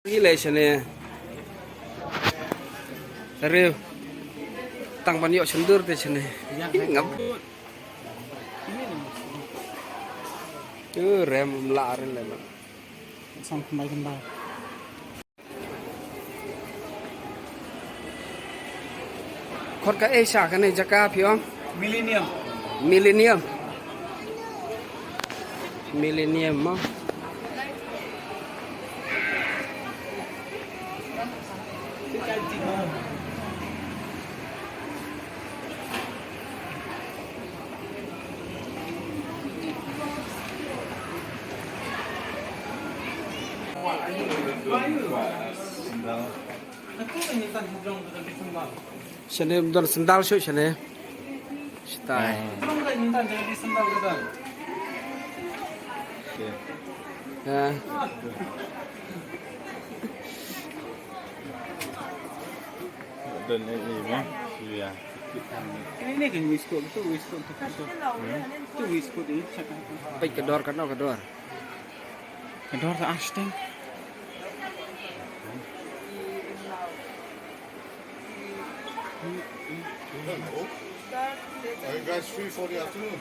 Gila sini. Serius. Tang panjok sendur di sini. Ngap. Rem larin lah. Sang kembali. Khot ka Asia kan ni jaka piong. Millennium. Millennium. Millennium mah. Sini betul sendal sih sini. Stay. Ya. Dan ini mah, iya. Ini kan wiskot itu wiskot itu wiskot ini cakap. Baik kedor. Kedor tak asing. Are you guys free for the afternoon?